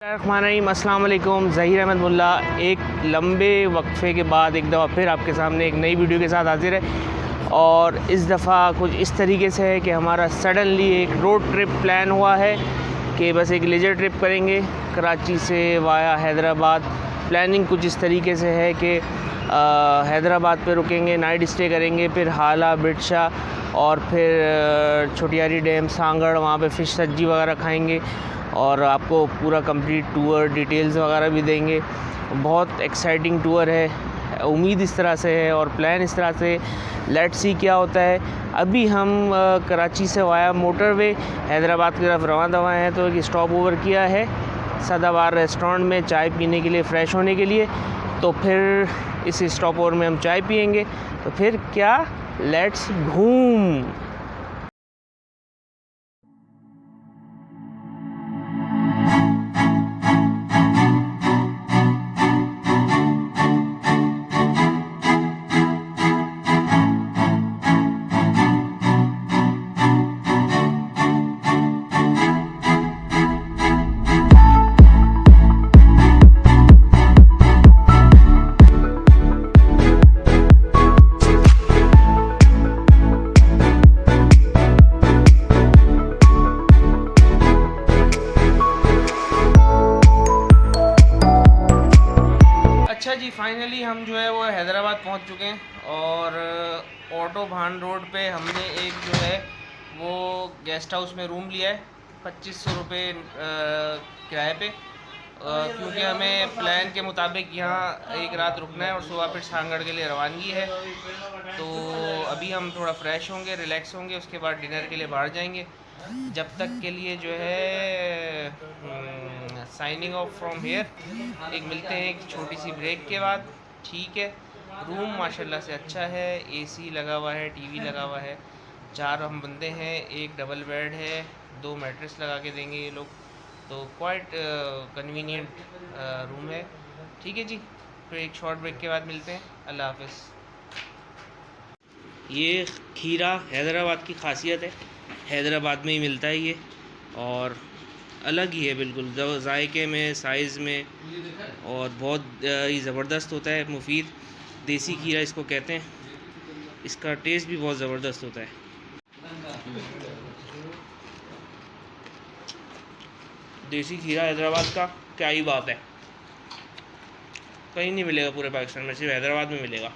अस्सलाम वालेकुम। ज़हीर अहमद मुल्ला एक लंबे वक्फ़े के बाद एक दफ़ा फिर आपके सामने एक नई वीडियो के साथ हाजिर है। और इस दफ़ा कुछ इस तरीके से है कि हमारा सडनली एक रोड ट्रिप प्लान हुआ है कि बस एक लेजर ट्रिप करेंगे कराची से वाया हैदराबाद। प्लानिंग कुछ इस तरीके से है कि हैदराबाद पे रुकेंगे, नाइट स्टे करेंगे, फिर हाला बिरशा और फिर छोटियारी डैम सांगड़, वहाँ पे फ़िश सब्जी वगैरह खाएंगे और आपको पूरा कंप्लीट टूर डिटेल्स वगैरह भी देंगे। बहुत एक्साइटिंग टूर है, उम्मीद इस तरह से है और प्लान इस तरह से। लेट्स सी क्या होता है। अभी हम कराची से वाया मोटरवे हैदराबाद की तरफ रवाना हुए हैं, तो एक स्टॉप ओवर किया है सदाबहार रेस्टोरेंट में चाय पीने के लिए, फ़्रेश होने के लिए। तो फिर इस स्टॉप ओवर में हम चाय पियेंगे। तो फिर क्या, लेट्स घूम। अच्छा जी, फाइनली हम जो है वो हैदराबाद पहुंच चुके हैं और ऑटो भान रोड पे हमने एक जो है वो गेस्ट हाउस में रूम लिया है 2500 रुपये किराए पे, क्योंकि हमें प्लान के मुताबिक यहाँ एक रात रुकना है और सुबह फिर सांगड़ के लिए रवानगी है। तो अभी हम थोड़ा फ्रेश होंगे, रिलैक्स होंगे, उसके बाद डिनर के लिए बाहर जाएंगे। जब तक के लिए जो है साइनिंग ऑफ फ्रॉम हेयर। एक मिलते हैं एक छोटी सी ब्रेक के बाद, ठीक है। रूम माशाल्लाह से अच्छा है, एसी लगा हुआ है, टीवी लगा हुआ है, 4 हम बंदे हैं, एक डबल बेड है, 2 मैट्रेस लगा के देंगे ये लोग, तो क्वाइट कन्वीनियंट रूम है, ठीक है जी। फिर एक शॉर्ट ब्रेक के बाद मिलते हैं, अल्लाह हाफिज़। ये खीरा हैदराबाद की खासियत है, हैदराबाद में ही मिलता है ये और अलग ही है बिल्कुल जायके में, साइज़ में, और बहुत ही ज़बरदस्त होता है, मुफीद। देसी खीरा इसको कहते हैं, इसका टेस्ट भी बहुत ज़बरदस्त होता है। देसी खीरा हैदराबाद का क्या ही बात है, कहीं नहीं मिलेगा पूरे पाकिस्तान में, सिर्फ हैदराबाद में मिलेगा।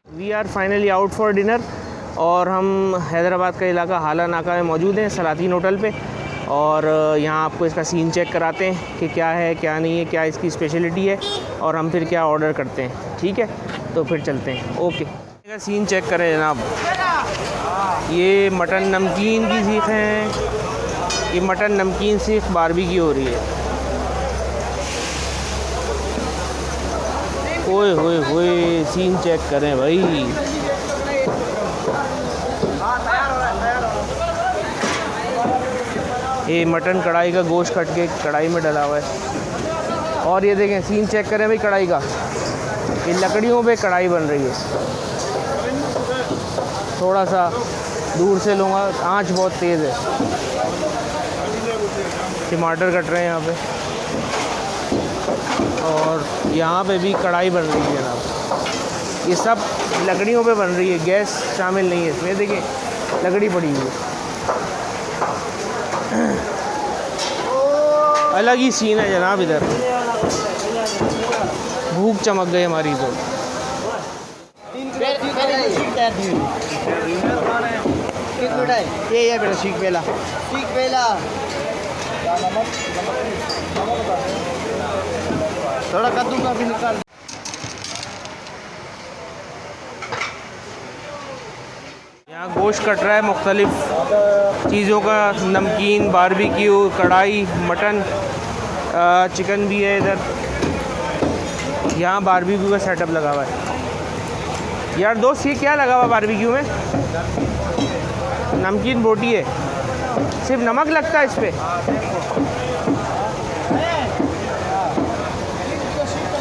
We are finally out for dinner और हम हैदराबाद का इलाका हाला नाका में मौजूद हैं, सलातीन होटल पे। और यहाँ आपको इसका सीन चेक कराते हैं कि क्या है क्या नहीं है, क्या इसकी स्पेशलिटी है और हम फिर क्या ऑर्डर करते हैं, ठीक है। तो फिर चलते हैं, ओके। इसका सीन चेक करें जनाब, ये मटन नमकीन की सीख है, ये मटन नमकीन सीख बारबेक्यू हो रही है। ओए होए होए, सीन चेक करें भाई। ये मटन कढ़ाई का गोश्त कट के कढ़ाई में डला हुआ है और ये देखें, सीन चेक करें भाई कढ़ाई का। ये लकड़ियों पे कढ़ाई बन रही है, थोड़ा सा दूर से लूँगा, आंच बहुत तेज़ है। टमाटर कट रहे हैं यहाँ पे और यहाँ पे भी कढ़ाई बन रही है जनाब। ये सब लकड़ियों पे बन रही है, गैस शामिल नहीं है इसमें। देखिए लकड़ी पड़ी हुई है, अलग ही सीन है जनाब इधर। भूख चमक गई हमारी तो। ये बेटा सीख बेला, सीख बेला, थोड़ा कद्दू का भी निकाल। यहाँ गोश्त कट रहा है मुख्तलिफ़ चीज़ों का, नमकीन, बारबेक्यू, कढ़ाई, मटन, चिकन भी है इधर। यहाँ बारबेक्यू का सेटअप लगा हुआ है। यार दोस्त, ये क्या लगा हुआ बारबेक्यू में? नमकीन बोटी है, सिर्फ नमक लगता है इस पर।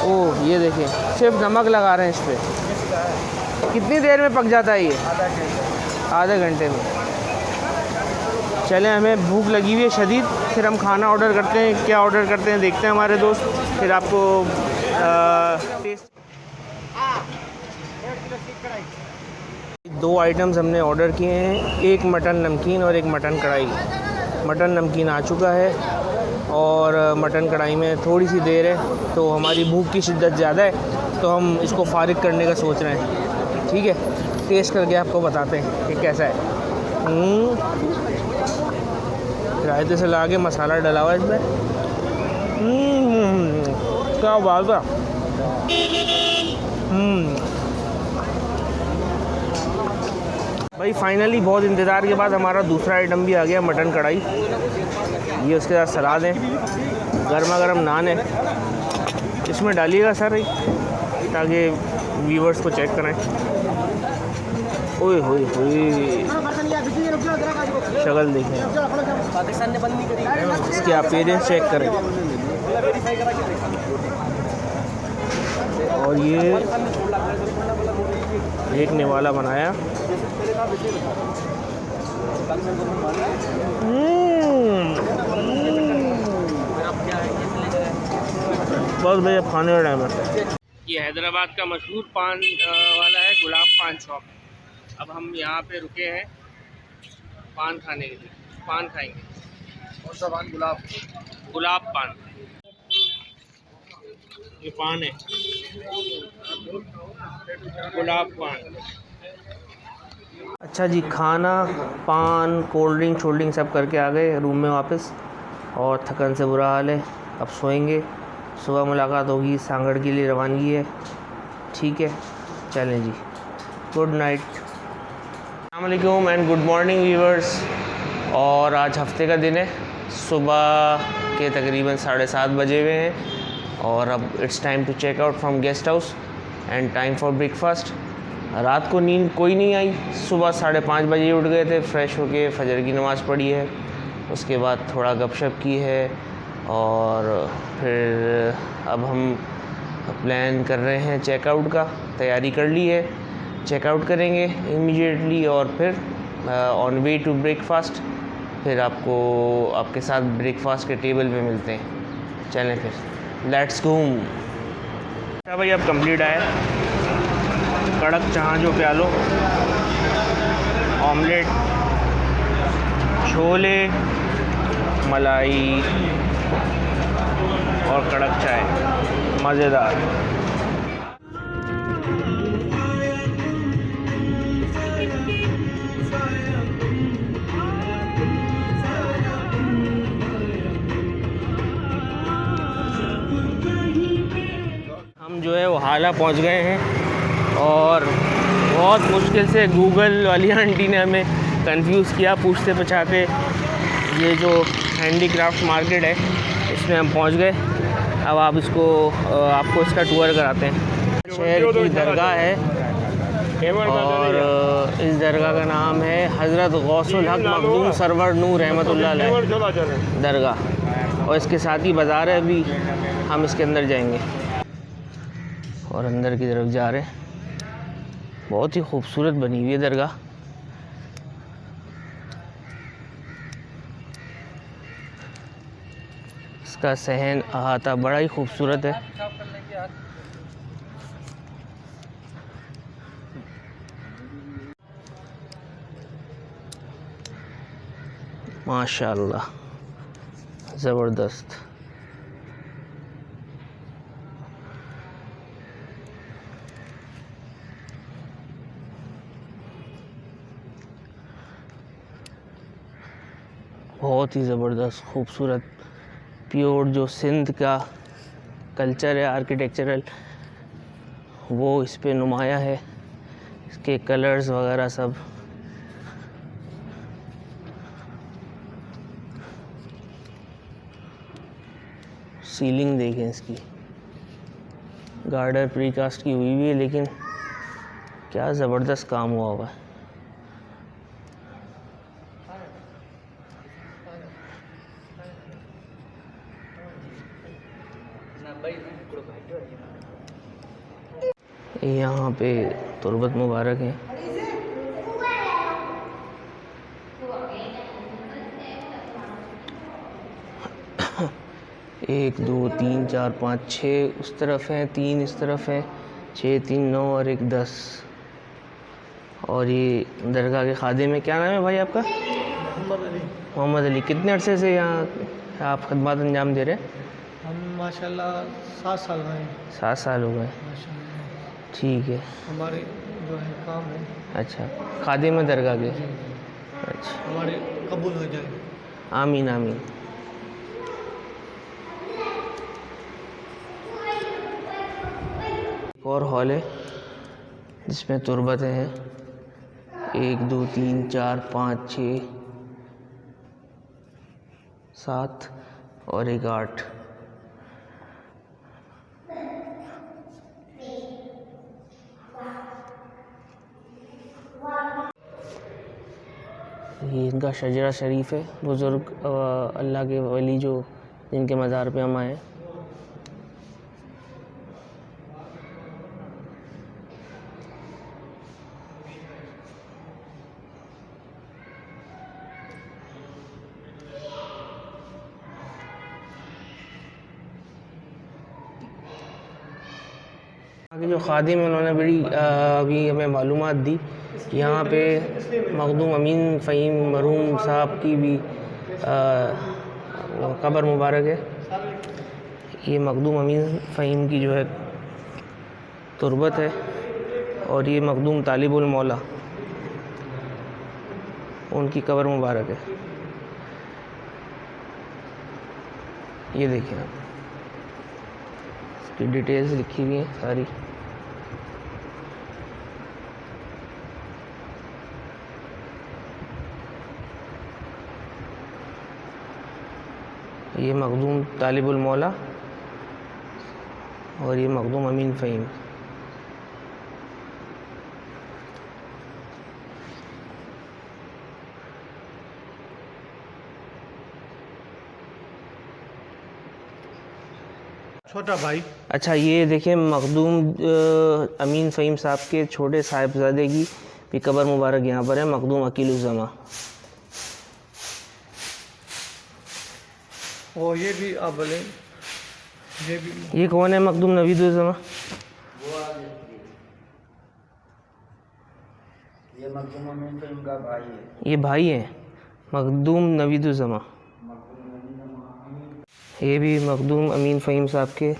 ओह ये देखें, सिर्फ नमक लगा रहे हैं इस पर। कितनी देर में पक जाता है ये? आधे घंटे में। चले, हमें भूख लगी हुई है शदीद, फिर हम खाना ऑर्डर करते हैं। क्या ऑर्डर करते हैं देखते हैं हमारे दोस्त, फिर आपको टेस्ट। 2 आइटम्स हमने ऑर्डर किए हैं, एक मटन नमकीन और एक मटन कढ़ाई। मटन नमकीन आ चुका है और मटन कढ़ाई में थोड़ी सी देर है, तो हमारी भूख की शिद्दत ज़्यादा है, तो हम इसको फ़ारिग करने का सोच रहे हैं। ठीक है, टेस्ट करके आपको बताते हैं कि कैसा है। रायते से ला के मसाला डला हुआ इसमें, क्या बात है। भाई फाइनली बहुत इंतज़ार के बाद हमारा दूसरा आइटम भी आ गया, मटन कढ़ाई। ये उसके साथ सलाद है, गर्मा गर्म नान है। इसमें डालिएगा सर ताकि व्यूवर्स को चेक करें। ओए होए होए, शक्ल देखें, इसके अपीयरेंस चेक करें। और ये एक निवाला बनाया। बस भैया खाने का टाइम है। ये हैदराबाद का मशहूर पान वाला है, गुलाब पान शॉप। अब हम यहाँ पे रुके हैं पान खाने के लिए, पान खाएंगे। कौन सा पान? गुलाब पान। ये पान है, गुलाब पान। अच्छा जी, खाना पान कोल्ड ड्रिंक सब करके आ गए रूम में वापस, और थकन से बुरा हाल है। अब सोएंगे, सुबह मुलाकात होगी, सांगड़ के लिए रवानगी है। ठीक है, चलें जी, गुड नाइट। अस्सलाम वालेकुम एंड गुड मॉर्निंग व्यूअर्स। और आज हफ्ते का दिन है, सुबह के तकरीबन 7:30 बजे हुए हैं, और अब it's time to check out from guest house and time for breakfast. रात को नींद कोई नहीं आई, सुबह 5:30 बजे उठ गए थे, फ्रेश होके फजर की नमाज़ पढ़ी है, उसके बाद थोड़ा गपशप की है, और फिर अब हम प्लान कर रहे हैं चेकआउट का। तैयारी कर ली है, चेकआउट करेंगे इमीडिएटली, और फिर ऑन वे टू ब्रेकफास्ट। फिर आपके साथ ब्रेकफास्ट के टेबल पे मिलते हैं। चलें फिर, लेट्स गो। अच्छा भाई, अब कंप्लीट आया, कड़क चाह जो प्यालो, ऑमलेट, छोले, मलाई और कड़क चाय, मज़ेदार। हम जो है वो हाला पहुंच गए हैं, और बहुत मुश्किल से गूगल वाली आंटी ने हमें कंफ्यूज किया पूछते पछाते। ये जो हैंडीक्राफ्ट मार्केट है इसमें हम पहुंच गए। अब आपको इसका टूर कराते हैं। शहर की दरगाह है, और इस दरगाह का नाम है हज़रत गौसुल हक मखदूम सरवर नूर रहमतुल्लाह अलैह दरगाह, और इसके साथ ही बाज़ार है। अभी हम इसके अंदर जाएंगे और अंदर की तरफ जा रहे हैं। बहुत ही खूबसूरत बनी हुई है दरगाह। इसका सहन अहाता बड़ा ही खूबसूरत है। माशाअल्लाह, ज़बरदस्त। बहुत ही ज़बरदस्त खूबसूरत, प्योर जो सिंध का कल्चर है आर्किटेक्चरल, वो इस पे नुमाया है। इसके कलर्स वगैरह सब। सीलिंग देखें इसकी, गार्डर प्रीकास्ट की हुई है, लेकिन क्या ज़बरदस्त काम हुआ हुआ है। यहाँ पे तुरबत मुबारक है। 1 2 3 4 5 6 उस तरफ हैं, 3 इस तरफ हैं, 6 3 9 और 1 10। और ये दरगाह के खादिम में, क्या नाम है भाई आपका? मोहम्मद अली। कितने अरसे से यहाँ आप खदमात अंजाम दे रहे हैं? हम माशाल्लाह 7 साल रहे हैं। 7 साल हो गए। माशाल्लाह ठीक है। हमारे जो है काम है। अच्छा, खादिम में दरगाह के। जी, अच्छा, हमारे कबूल हो जाए। आमीन आमीन। एक और हॉल है जिसमें तुरबतें हैं, 1 2 3 4 5 6 7 और 1 8। ये इनका शजरा शरीफ है, बुज़ुर्ग अल्लाह के वली जो जिनके मज़ार पे हम आए। आगे जो खादिम है उन्होंने बड़ी अभी हमें मालूमात दी। यहाँ पे मखदूम अमीन फ़हीम मरहूम साहब की भी कब्र मुबारक है। ये मखदूम अमीन फ़हीम की जो है तुरबत है, और ये मखदूम तालिबुल मौला उनकी कब्र मुबारक है। ये देखिए आप, इसकी डिटेल्स लिखी हुई हैं सारी। ये मखदूम तालिबुल मौला और ये मखदूम अमीन फ़हीम। छोटा भाई। अच्छा, ये देखिए मखदूम अमीन फ़हीम साहब के छोटे साहिबजादे की भी कब्र मुबारक यहाँ पर है, मखदूम अकीलुज़्ज़मा। और ये भी आप बोले, ये भी ये कौन है मखदूम नवीदुज़्ज़मा? ये मखदूम अमीन फ़हीम का भाई है। ये भाई है मखदूम नवीदुज़्ज़मा। ये भी मखदूम अमीन फ़हीम साहब के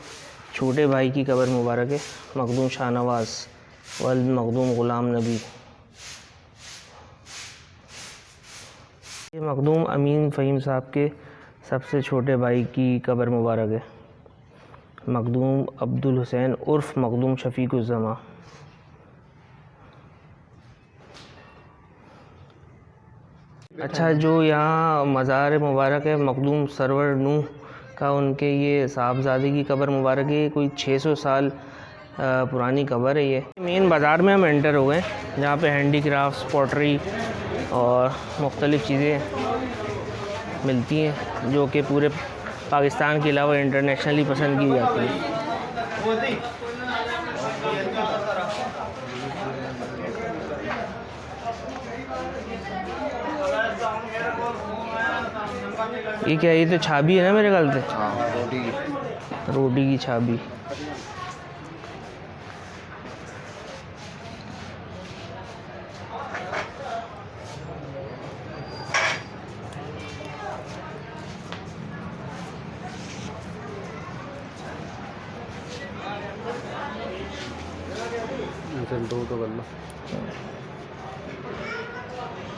छोटे भाई की कब्र मुबारक है, मखदूम शाहनवाज़ वल्द मखदूम ग़ुलाम नबी। ये मखदूम अमीन फ़हीम साहब के सबसे छोटे भाई की कब्र मुबारक है, मखदूम अब्दुल हुसैन उर्फ़ मखदूम शफ़ीक़ुज़्ज़मा। अच्छा, जो यहाँ मज़ार मुबारक है मखदूम सरवर नूह का, उनके ये साहबजादे की कब्र मुबारक है। कोई 600 साल पुरानी कब्र है ये। मेन बाज़ार में हम एंटर हो गए, जहाँ पे हैंडीक्राफ्ट्स, पॉटरी और मुख्तलिफ़ चीज़ें मिलती हैं जो कि पूरे पाकिस्तान के अलावा इंटरनेशनली पसंद की जाती हैं। ये क्या, ये तो छाबी है ना मेरे ख्याल से? हाँ, रोटी की छाबी।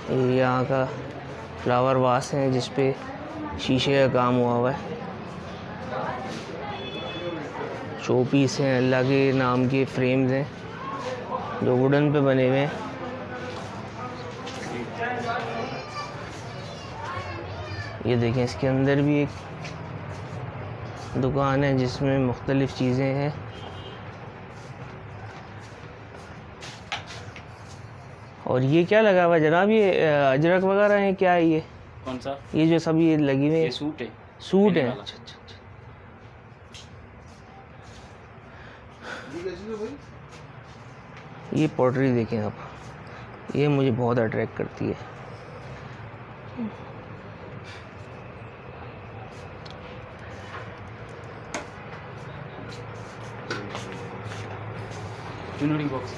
ये यहाँ का फ्लावर वास है जिस पे शीशे का काम हुआ है। शो पीस हैं, अल्लाह के नाम के फ्रेम्स हैं जो वुडन पे बने हुए हैं। ये देखें, इसके अंदर भी एक दुकान है जिसमें मुख्तलिफ़ चीज़ें हैं। और ये क्या लगा हुआ है जनाब? ये अजरक वगैरह है क्या है ये? कौन सा? ये जो सब ये लगी हुई है, ये सूट है। सूट है। वाला। अच्छा अच्छा अच्छा। ये पॉटरी देखें आप, ये मुझे बहुत अट्रैक्ट करती है। जूनरी बॉक्स।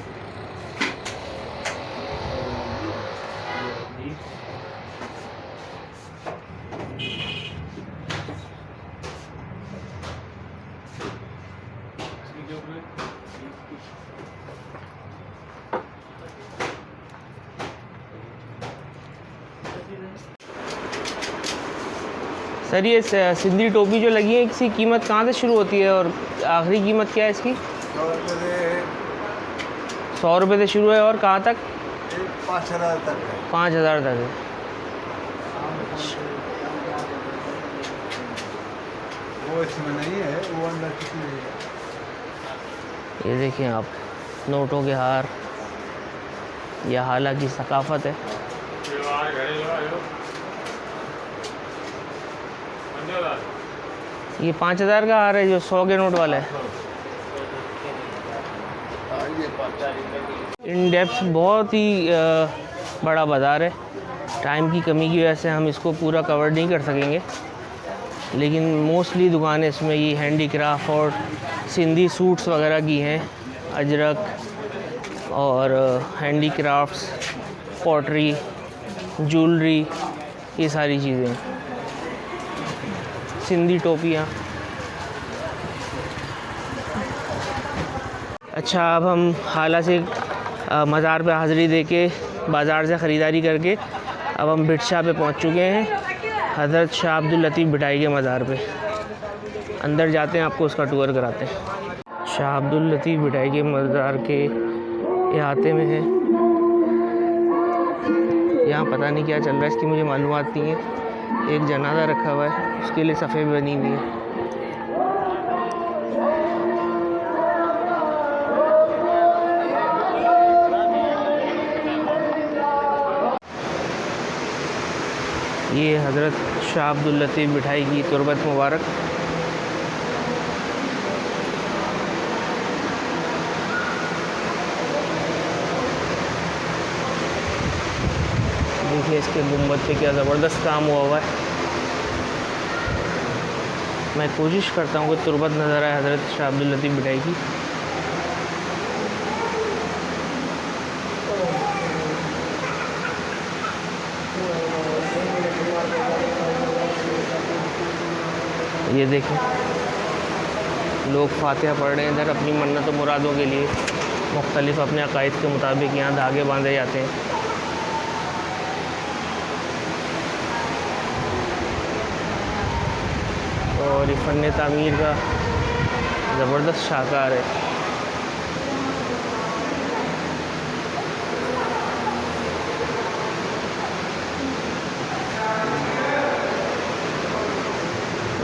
सर ये सिंधी टोपी जो लगी है इसकी कीमत कहाँ से शुरू होती है और आखिरी कीमत क्या है इसकी? 100 रुपये से शुरू है और कहाँ तक? 5,000 तक है। 5,000 तक है। वो इसमें नहीं है, वो अंदर कितनी है। ये देखें आप, नोटों के हार, यह हालांकि सकाफत है। ये 5,000 का हार है जो 100 के नोट वाला है। इन डेप्थ बहुत ही बड़ा बाज़ार है। टाइम की कमी की वजह से हम इसको पूरा कवर नहीं कर सकेंगे, लेकिन मोस्टली दुकानें इसमें ये हैंडीक्राफ्ट और सिंधी सूट्स वगैरह की हैं, अजरक और हैंडीक्राफ्ट्स, पॉटरी, ज्वेलरी, ये सारी चीज़ें, सिंधी टोपियाँ। अच्छा, अब हम हाला से मज़ार पे हाज़िरी दे के बाज़ार से ख़रीदारी करके अब हम भिट शाह पे पहुँच चुके हैं, हज़रत शाह अब्दुल लतीफ़ भिटाई के मज़ार पे। अंदर जाते हैं, आपको उसका टूर कराते हैं। शाह अब्दुल लतीफ़ भिटाई के मज़ार के अहाते में है। यहाँ पता नहीं क्या चल रहा है, इसकी मुझे मालूमात नहीं है। एक जनाजा रखा हुआ है, उसके लिए सफ़े बनी हुई है। ये हज़रत शाह अब्दुल लतीफ़ भिटाई की तुरबत मुबारक। देखिए इसके गुंबद पे क्या ज़बरदस्त काम हुआ हुआ है। मैं कोशिश करता हूँ कि तुरबत नज़र आए हज़रत शाह अब्दुल लतीफ़ भिटाई की। ये देखें, लोग फातिहा पढ़ रहे हैं इधर अपनी मन्नत और मुरादों के लिए। मुख्तलिफ अपने अकायद के मुताबिक यहाँ धागे बांधे जाते हैं। और ये फ़न तामीर का ज़बरदस्त शाहकार है।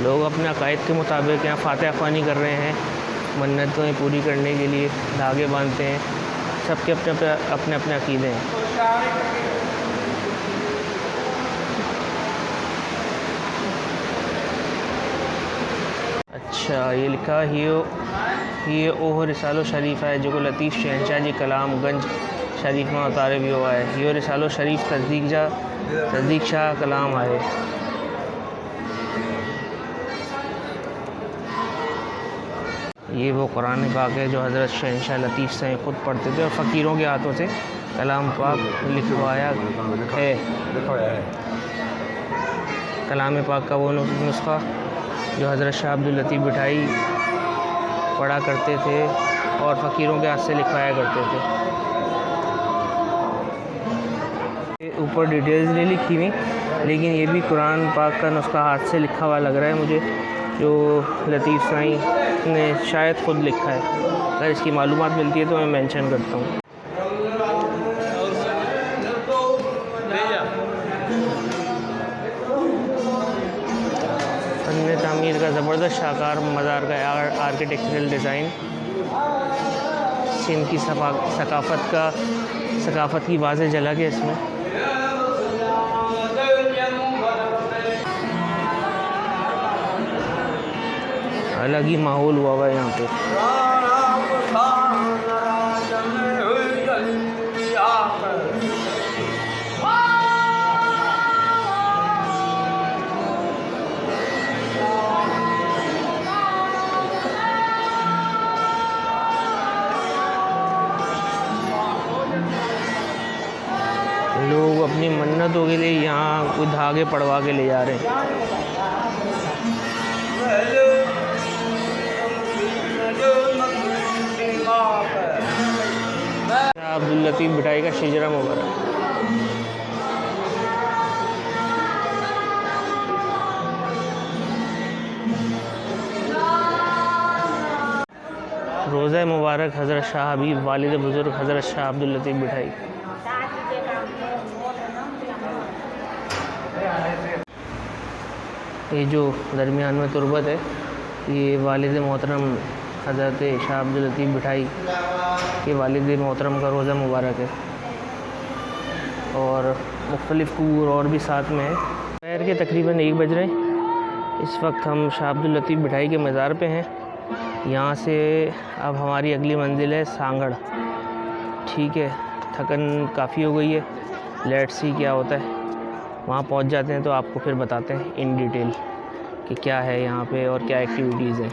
लोग अपने अकायद के मुताबिक यहाँ फातिहा ख़्वानी कर रहे हैं, मन्नतें पूरी करने के लिए धागे बांधते हैं। सबके अपने अपने अक़ीदे हैं। अच्छा, ये लिखा ये ओह रिसालो शरीफ है जो लतीफ़ शहनशाह जी कलाम गंज शरीफ में उतारे भी हुआ है। ये रिसालो शरीफ तस्दीक शाह कलाम है। ये वो कुरान पाक है जो हज़रत शहनशाह लतीफ़ से ख़ुद पढ़ते थे और फ़कीरों के हाथों से कलाम पाक लिखवाया है। कलाम पाक का वो नुस्ख़ा जो हज़रत शाह अब्दुल लतीफ़ भिटाई पढ़ा करते थे और फ़कीरों के हाथ से लिखवाया करते थे। ऊपर डिटेल्स नहीं लिखी हुई, लेकिन ये भी कुरान पाक का नुस्ख़ा हाथ से लिखा हुआ लग रहा है मुझे, जो लतीफ़ साईं ने शायद ख़ुद लिखा है। अगर इसकी मालूमात मिलती है तो मैं मेंशन करता हूँ। फ़न तामीर का ज़बरदस्त शाहकार मज़ार का आर्किटेक्चरल डिज़ाइन, सिंध की सकाफ़त की वाज़ेह झलक है इसमें। अलग ही माहौल हुआ हुआ है यहाँ पे। मन्नतों के लिए यहाँ कोई धागे पड़वा के ले जा रहे हैं। अब्दुल लतीफ़ भिठाई का शिजरा मुबारक। रोज़ा मुबारक हज़रत शाह हबीब वालिद बुज़ुर्ग हज़रत शाह अब्दुल लतीफ़ भिठाई। ये जो दरमियान में तुरबत है ये वालिद मोहतरम हज़रत शाह अब्दुल लतीफ़ भिठाई के वालिद मोहतरम का रोज़ा मुबारक है और मुख्तलिफ़ कबूर और भी साथ में है। दोपहर के तकरीबन 1 बज रहे हैं। इस वक्त हम शाह अब्दुल लतीफ़ भिठाई के मज़ार पे हैं। यहाँ से अब हमारी अगली मंजिल है सांगड़। ठीक है, थकन काफ़ी हो गई है, लेट्स सी क्या होता है। वहाँ पहुँच जाते हैं तो आपको फिर बताते हैं इन डिटेल कि क्या है यहाँ पे और क्या एक्टिविटीज़ हैं।